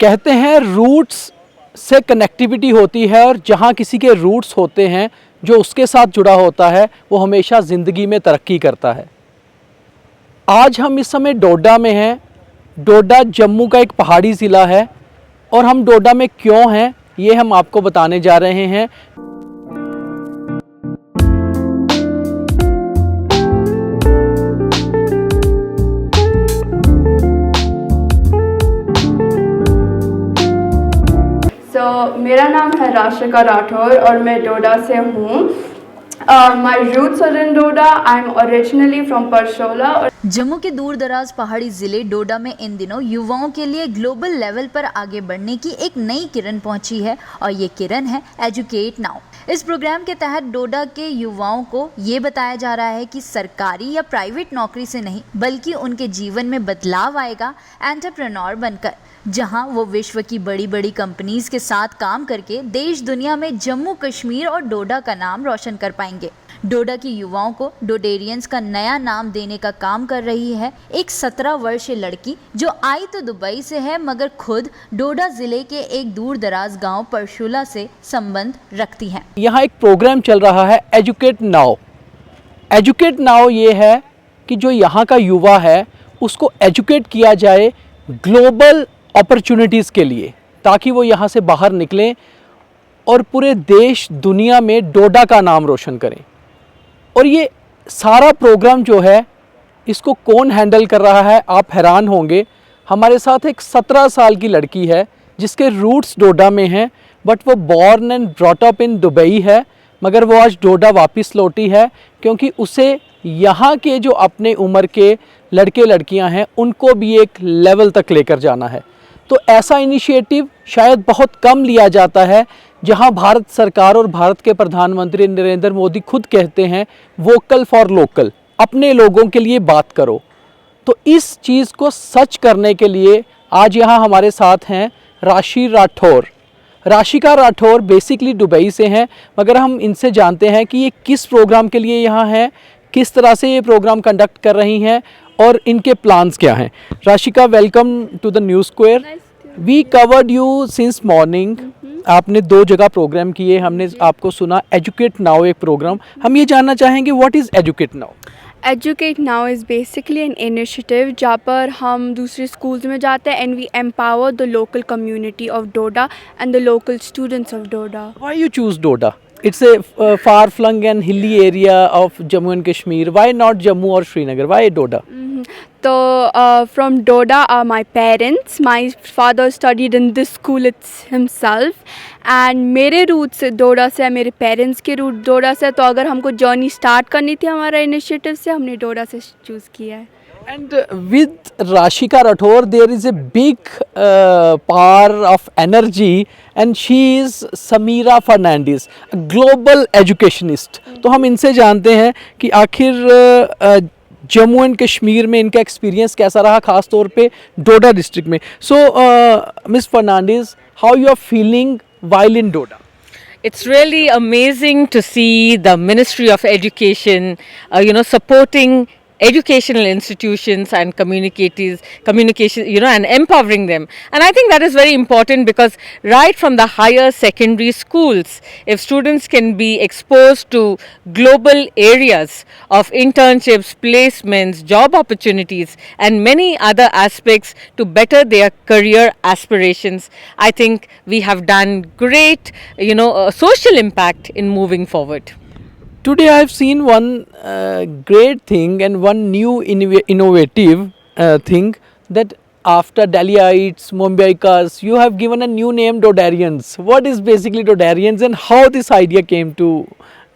कहते हैं रूट्स से कनेक्टिविटी होती है और जहाँ किसी के रूट्स होते हैं, जो उसके साथ जुड़ा होता है, वो हमेशा ज़िंदगी में तरक्की करता है। आज हम इस समय डोडा में हैं। डोडा जम्मू का एक पहाड़ी ज़िला है और हम डोडा में क्यों हैं ये हम आपको बताने जा रहे हैं। मेरा नाम है राशिका राठौर और मैं डोडा से हूँ। My roots are in Doda. I'm originally from Parsola. Jammu के दूर दराज पहाड़ी जिले डोडा में इन दिनों युवाओं के लिए ग्लोबल लेवल पर आगे बढ़ने की एक नई किरण पहुंची है और ये किरण है एजुकेट नाउ। इस प्रोग्राम के तहत डोडा के युवाओं को ये बताया जा रहा है कि सरकारी या प्राइवेट नौकरी से नहीं बल्कि उनके जीवन में बदलाव आएगा एंटरप्रेन्योर बनकर, जहां वो विश्व की बड़ी बड़ी कंपनीज के साथ काम करके देश दुनिया में जम्मू कश्मीर और डोडा का नाम रोशन कर पाएंगे। डोडा की युवाओं को डोडेरियंस का नया नाम देने का काम कर रही है एक 17 वर्षीय लड़की, जो आई तो दुबई से है मगर खुद डोडा जिले के एक दूर दराज गांव परशुला से संबंध रखती है। यहाँ एक प्रोग्राम चल रहा है एजुकेट नाउ। एजुकेट नाउ ये है कि जो यहाँ का युवा है उसको एजुकेट किया जाए ग्लोबल अपॉर्चुनिटीज़ के लिए, ताकि वो यहाँ से बाहर निकलें और पूरे देश दुनिया में डोडा का नाम रोशन करें। और ये सारा प्रोग्राम जो है इसको कौन हैंडल कर रहा है आप हैरान होंगे। हमारे साथ एक 17 साल की लड़की है जिसके रूट्स डोडा में हैं, बट वो born and brought up in Dubai है, मगर वो आज डोडा वापस लौटी है क्योंकि उसे यहाँ के जो अपने उम्र के लड़के लड़कियाँ हैं उनको भी एक लेवल तक लेकर जाना है। तो ऐसा इनिशिएटिव शायद बहुत कम लिया जाता है, जहां भारत सरकार और भारत के प्रधानमंत्री नरेंद्र मोदी खुद कहते हैं वोकल फॉर लोकल, अपने लोगों के लिए बात करो। तो इस चीज़ को सच करने के लिए आज यहाँ हमारे साथ हैं राशि राठौर। राशिका राठौर बेसिकली दुबई से हैं, मगर हम इनसे जानते हैं कि ये किस प्रोग्राम के लिए यहाँ हैं, किस तरह से ये प्रोग्राम कंडक्ट कर रही हैं और इनके प्लान्स क्या हैं। Rashika, welcome to the News Square. We covered you since morning. आपने 2 जगह प्रोग्राम किए, हमने आपको सुना एजुकेट नाउ एक प्रोग्राम। हम ये जानना चाहेंगे what is Educate Now. Educate Now is basically an initiative जहाँ पर हम दूसरे स्कूल्स में जाते हैं and we empower the local community of Doda and the local students of Doda. Why you choose Doda? It's a far-flung and hilly area of Jammu and Kashmir. Why not Jammu or Srinagar? Why Doda? So from Doda are my parents. My father studied in this school himself. And मेरे root से डोडा से है, मेरे parents के root डोडा से। तो अगर हमको जर्नी स्टार्ट करनी थी हमारा इनिशिएटिव से, हमने डोडा से चूज़ किया है। And with Rashika Rathore there is a big power of energy and she is Samira Fernandez, a global educationist. तो हम इनसे जानते हैं कि आखिर जम्मू एंड कश्मीर में इनका एक्सपीरियंस कैसा रहा, ख़ास तौर पे डोडा डिस्ट्रिक्ट में। So miss Fernandes, how you are feeling while in Doda? It's really amazing to see the Ministry of Education, supporting educational institutions and communication, and empowering them. And I think that is very important because right from the higher secondary schools, if students can be exposed to global areas of internships, placements, job opportunities and many other aspects to better their career aspirations, I think we have done great, social impact in moving forward. Today I have seen one great thing and one new innovative thing, that after Delhiites, Mumbaikas, you have given a new name, Dodarians. What is basically Dodarians and how this idea came to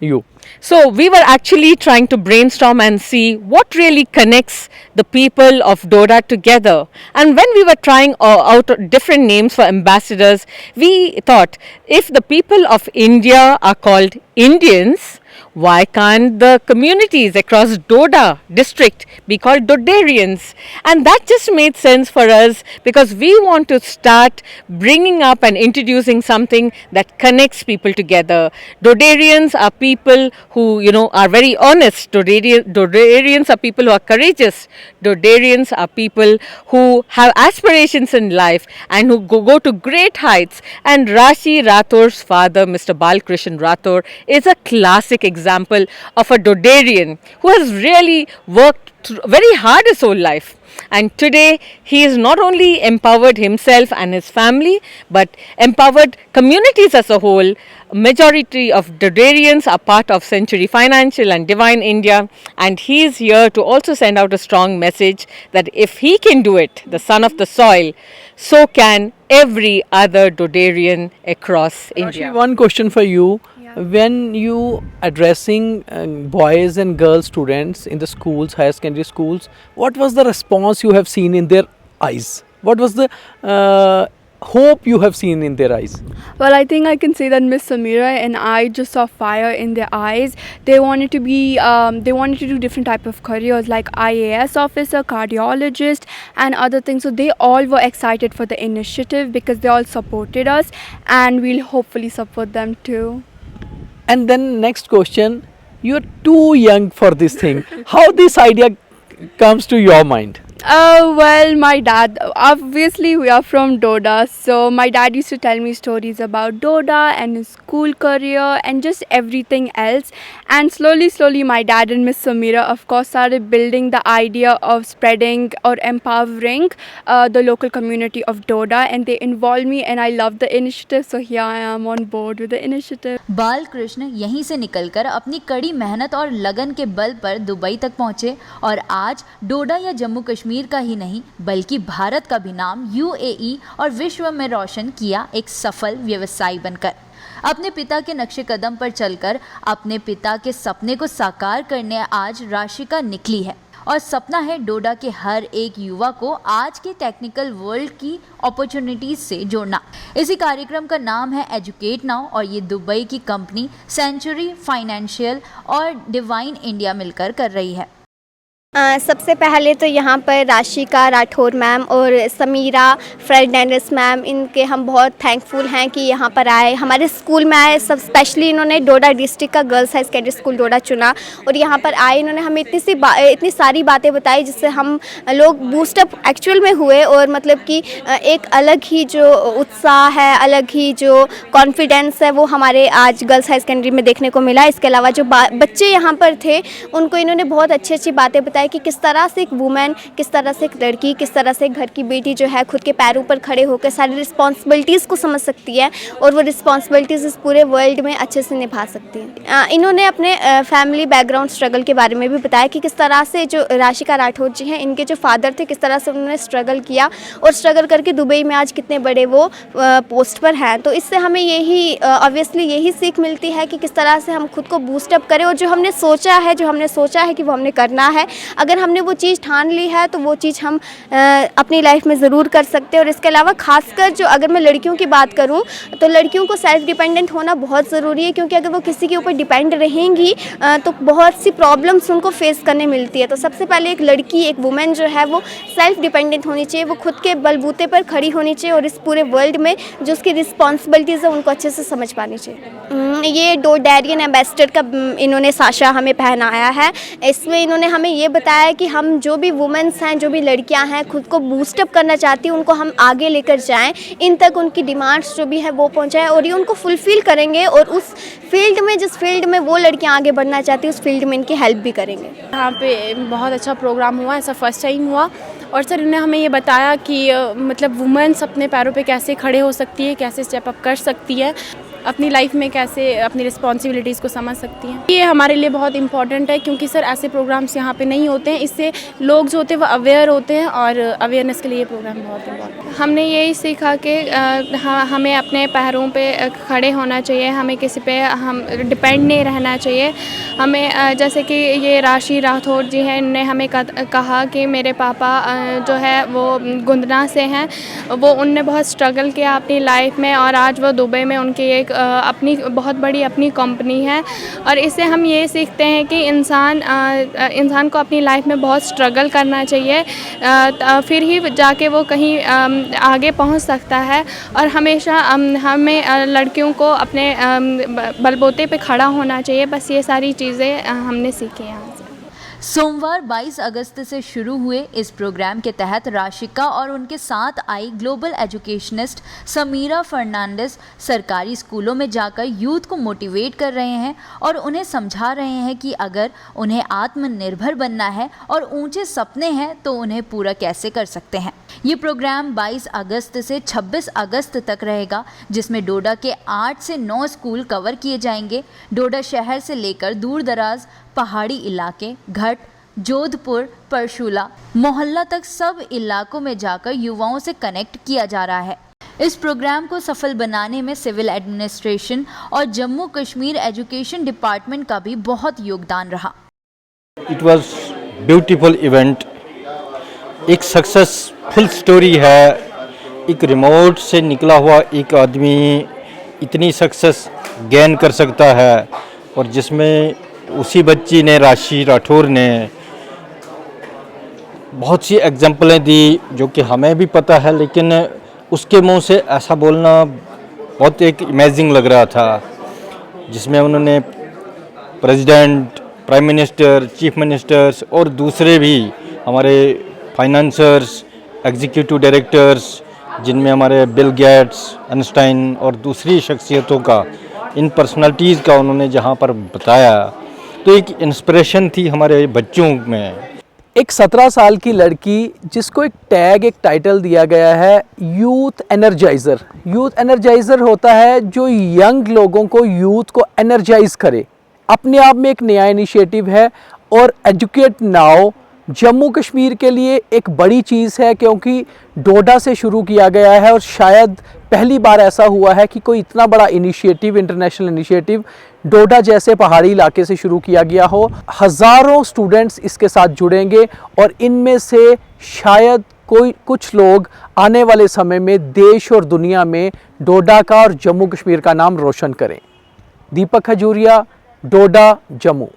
you? So we were actually trying to brainstorm and see what really connects the people of Doda together. And when we were trying out different names for ambassadors, we thought if the people of India are called Indians, why can't the communities across Doda district be called Dodarians? And that just made sense for us because we want to start bringing up and introducing something that connects people together. Dodarians are people who, are very honest. Dodarians are people who are courageous. Dodarians are people who have aspirations in life and who go to great heights. And Rashi Rathor's father, Mr. Balkrishan Rathor, is a classic example of a Dodarian who has really worked very hard his whole life. And today he has not only empowered himself and his family, but empowered communities as a whole. Majority of Dodarians are part of Century Financial and Divine India, and he is here to also send out a strong message that if he can do it, the son of the soil, so can every other Dodarian across India. Actually, one question for you. When you addressing boys and girl students in the schools, higher secondary schools, what was the response you have seen in their eyes? What was the hope you have seen in their eyes? Well, I think I can say that Miss Samira and I just saw fire in their eyes. They wanted to be, they wanted to do different type of careers like IAS officer, cardiologist, and other things. So they all were excited for the initiative because they all supported us, and we'll hopefully support them too. And then next question, you're too young for this thing. How this idea comes to your mind? Well, my dad, obviously we are from Doda, so my dad used to tell me stories about Doda and his school career and just everything else. And slowly my dad and Miss Samira of course started building the idea of spreading or empowering the local community of Doda, and they involved me and I loved the initiative, so here I am on board with the initiative. बाल कृष्ण यहीं से निकलकर अपनी कड़ी मेहनत और लगन के बल पर दुबई तक पहुंचे और आज डोडा या जम्मू कश्मीर का ही नहीं बल्कि भारत का भी नाम UAE और विश्व में रोशन किया एक सफल व्यवसायी बनकर। अपने पिता के नक्शे कदम पर चलकर अपने पिता के सपने को साकार करने आज राशिका निकली है और सपना है डोडा के हर एक युवा को आज के टेक्निकल वर्ल्ड की अपॉर्चुनिटीज से जोड़ना। इसी कार्यक्रम का नाम है एजुकेट नाउ और ये दुबई की कंपनी सेंचुरी फाइनेंशियल और डिवाइन इंडिया मिलकर कर रही है। सबसे पहले तो यहाँ पर राशिका राठौर मैम और समीरा फर्नांडिस मैम, इनके हम बहुत थैंकफुल हैं कि यहाँ पर आए, हमारे स्कूल में आए। सब स्पेशली इन्होंने डोडा डिस्ट्रिक्ट का गर्ल्स हाई सेकेंडरी स्कूल डोडा चुना और यहाँ पर आए। इन्होंने हमें इतनी सारी बातें बताई जिससे हम लोग बूस्टअप एक्चुअल में हुए और मतलब कि एक अलग ही जो उत्साह है, अलग ही जो कॉन्फिडेंस है वो हमारे आज गर्ल्स हाई सेकेंडरी में देखने को मिला। इसके अलावा जो बच्चे यहाँ पर थे उनको इन्होंने बहुत अच्छी बातें बताई कि किस तरह से एक वुमेन, किस तरह से एक लड़की, किस तरह से घर की बेटी जो है खुद के पैरों पर खड़े होकर सारी रिस्पॉन्सिबिलिटीज़ को समझ सकती है और वो रिस्पॉन्सिबिलिटीज़ इस पूरे वर्ल्ड में अच्छे से निभा सकती है। इन्होंने अपने फैमिली बैकग्राउंड स्ट्रगल के बारे में भी बताया कि किस तरह से जो राशिका राठौर जी हैं, इनके जो फादर थे, किस तरह से उन्होंने स्ट्रगल किया और स्ट्रगल करके दुबई में आज कितने बड़े वो पोस्ट पर हैं। तो इससे हमें यही ऑब्वियसली यही सीख मिलती है कि किस तरह से हम खुद को बूस्टअप करें और जो हमने सोचा है कि वो हमने करना है, अगर हमने वो चीज़ ठान ली है तो वो चीज़ हम अपनी लाइफ में ज़रूर कर सकते हैं। और इसके अलावा खासकर जो अगर मैं लड़कियों की बात करूं तो लड़कियों को सेल्फ डिपेंडेंट होना बहुत ज़रूरी है, क्योंकि अगर वो किसी के ऊपर डिपेंड रहेंगी तो बहुत सी प्रॉब्लम्स उनको फेस करने मिलती है। तो सबसे पहले एक लड़की, एक वुमेन जो है वो सेल्फ डिपेंडेंट होनी चाहिए, वो खुद के बलबूते पर खड़ी होनी चाहिए और इस पूरे वर्ल्ड में जो उसकी रिस्पॉन्सिबिलिटीज़ है उनको अच्छे से समझ पानी चाहिए। ये डोडेरियन एम्बेसडर का इन्होंने साशा हमें पहनाया है। इसमें इन्होंने हमें ये बताया कि हम जो भी वुमेन्स हैं, जो भी लड़कियां हैं, खुद को बूस्टअप करना चाहती हैं, उनको हम आगे लेकर जाएं, इन तक उनकी डिमांड्स जो भी है वो पहुंचाएं और ये उनको फुलफ़िल करेंगे और उस फील्ड में, जिस फील्ड में वो लड़कियां आगे बढ़ना चाहती हैं, उस फील्ड में इनकी हेल्प भी करेंगे। यहाँ पे बहुत अच्छा प्रोग्राम हुआ, ऐसा फर्स्ट टाइम हुआ और सर ने हमें ये बताया कि मतलब वुमेन्स अपने पैरों पे कैसे खड़े हो सकती है, कैसे स्टेप अप कर सकती है, अपनी लाइफ में कैसे अपनी रिस्पॉन्सिबिलिटीज़ को समझ सकती हैं। ये हमारे लिए बहुत इंपॉर्टेंट है क्योंकि सर ऐसे प्रोग्राम्स यहाँ पे नहीं होते हैं। इससे लोग जो होते हैं वो अवेयर होते हैं और अवेयरनेस के लिए ये प्रोग्राम बहुत इंपॉर्टेंट है। हमने यही सीखा कि हमें अपने पैरों पे खड़े होना चाहिए, हमें किसी पे हम डिपेंड नहीं रहना चाहिए। हमें जैसे कि ये राशि राठौर जी हैं, इन्होंने हमें कहा कि मेरे पापा जो है वो गुंदना से हैं, वो उनने बहुत स्ट्रगल किया अपनी लाइफ में और आज वो दुबई में उनकी एक अपनी बहुत बड़ी अपनी कंपनी है और इससे हम ये सीखते हैं कि इंसान को अपनी लाइफ में बहुत स्ट्रगल करना चाहिए, फिर ही जाके वो कहीं आगे पहुंच सकता है। और हमेशा हमें लड़कियों को अपने बलबूते पे खड़ा होना चाहिए। बस ये सारी चीज़ें हमने सीखी हैं यहाँ से। सोमवार 22 अगस्त से शुरू हुए इस प्रोग्राम के तहत राशिका और उनके साथ आई ग्लोबल एजुकेशनिस्ट समीरा फर्नांडिस सरकारी स्कूलों में जाकर यूथ को मोटिवेट कर रहे हैं और उन्हें समझा रहे हैं कि अगर उन्हें आत्मनिर्भर बनना है और ऊंचे सपने हैं तो उन्हें पूरा कैसे कर सकते हैं। ये प्रोग्राम 22 अगस्त से 26 अगस्त तक रहेगा, जिसमें डोडा के 8 से 9 स्कूल कवर किए जाएंगे। डोडा शहर से लेकर दूर दराज पहाड़ी इलाके, घट, जोधपुर, परशुला, मोहल्ला तक सब इलाकों में जाकर युवाओं से कनेक्ट किया जा रहा है। इस प्रोग्राम को सफल बनाने में सिविल एडमिनिस्ट्रेशन और जम्मू कश्मीर एजुकेशन डिपार्टमेंट का भी बहुत योगदान रहा। इट वॉज ब्यूटीफुल इवेंट, एक सक्सेसफुल स्टोरी है। एक रिमोट से निकला हुआ एक आदमी इतनी सक्सेस गेन कर सकता है और जिसमें उसी बच्ची ने, राशि राठौर ने, बहुत सी एग्जाम्पलें दी जो कि हमें भी पता है, लेकिन उसके मुंह से ऐसा बोलना बहुत एक इमेजिंग लग रहा था, जिसमें उन्होंने president, prime minister, chief ministers और दूसरे भी हमारे फाइनेंसर्स, एग्जीक्यूटिव डायरेक्टर्स, जिनमें हमारे बिल गेट्स, आइंस्टाइन और दूसरी शख्सियतों का, इन पर्सनालिटीज़ का उन्होंने जहाँ पर बताया, तो एक इंस्पिरेशन थी हमारे बच्चों में। एक 17 साल की लड़की जिसको एक टैग, एक टाइटल दिया गया है यूथ एनर्जाइज़र। यूथ एनर्जाइज़र होता है जो यंग लोगों को, यूथ को एनर्जाइज करे। अपने आप में एक नया इनिशिएटिव है और एजुकेट नाउ जम्मू कश्मीर के लिए एक बड़ी चीज़ है, क्योंकि डोडा से शुरू किया गया है और शायद पहली बार ऐसा हुआ है कि कोई इतना बड़ा इनिशिएटिव, इंटरनेशनल इनिशिएटिव डोडा जैसे पहाड़ी इलाके से शुरू किया गया हो। हज़ारों स्टूडेंट्स इसके साथ जुड़ेंगे और इनमें से शायद कुछ लोग आने वाले समय में देश और दुनिया में डोडा का और जम्मू कश्मीर का नाम रोशन करें। दीपक खजूरिया, डोडा, जम्मू।